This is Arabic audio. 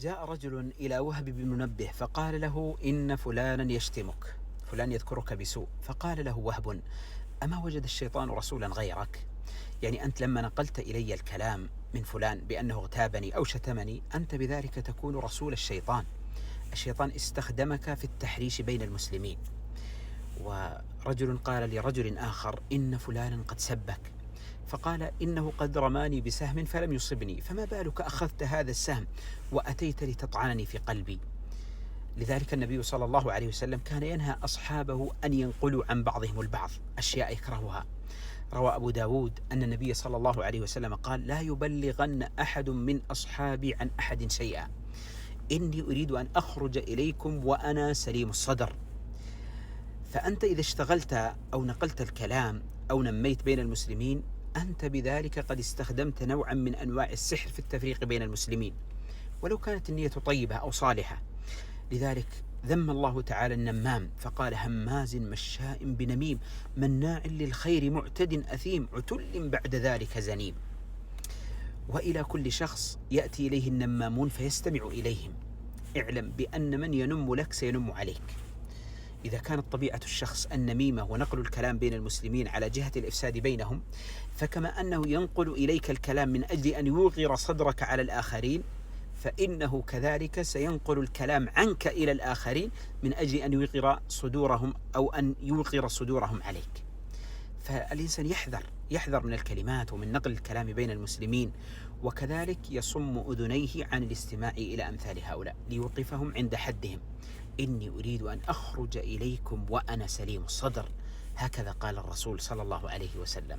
جاء رجل إلى وهب بن منبه فقال له: إن فلانا يشتمك، فلان يذكرك بسوء. فقال له وهب: أما وجد الشيطان رسولا غيرك؟ يعني أنت لما نقلت إلي الكلام من فلان بأنه اغتابني أو شتمني، أنت بذلك تكون رسول الشيطان. الشيطان استخدمك في التحريش بين المسلمين. ورجل قال لرجل آخر: إن فلانا قد سبك، فقال: إنه قد رماني بسهم فلم يصبني، فما بالك أخذت هذا السهم وأتيت لتطعنني في قلبي. لذلك النبي صلى الله عليه وسلم كان ينهى أصحابه أن ينقلوا عن بعضهم البعض أشياء يكرهها. روى أبو داود أن النبي صلى الله عليه وسلم قال: لا يبلغن أحد من أصحابي عن أحد شيئا، إني أريد أن أخرج إليكم وأنا سليم الصدر. فأنت إذا اشتغلت أو نقلت الكلام أو نميت بين المسلمين، أنت بذلك قد استخدمت نوعا من أنواع السحر في التفريق بين المسلمين، ولو كانت النية طيبة أو صالحة. لذلك ذم الله تعالى النمام فقال: هماز مشاء بنميم مناع للخير معتد أثيم عتل بعد ذلك زنيم. وإلى كل شخص يأتي إليه النمامون فيستمع إليهم، اعلم بأن من ينم لك سينم عليك. إذا كانت طبيعة الشخص النميمة ونقل الكلام بين المسلمين على جهة الإفساد بينهم، فكما أنه ينقل إليك الكلام من أجل أن يوغر صدرك على الآخرين، فإنه كذلك سينقل الكلام عنك إلى الآخرين من أجل أن يوغر صدورهم أو أن يوغر صدورهم عليك. فالإنسان يحذر من الكلمات ومن نقل الكلام بين المسلمين، وكذلك يصم أذنيه عن الاستماع إلى أمثال هؤلاء ليوقفهم عند حدهم. إني أريد أن أخرج إليكم وأنا سليم الصدر، هكذا قال الرسول صلى الله عليه وسلم.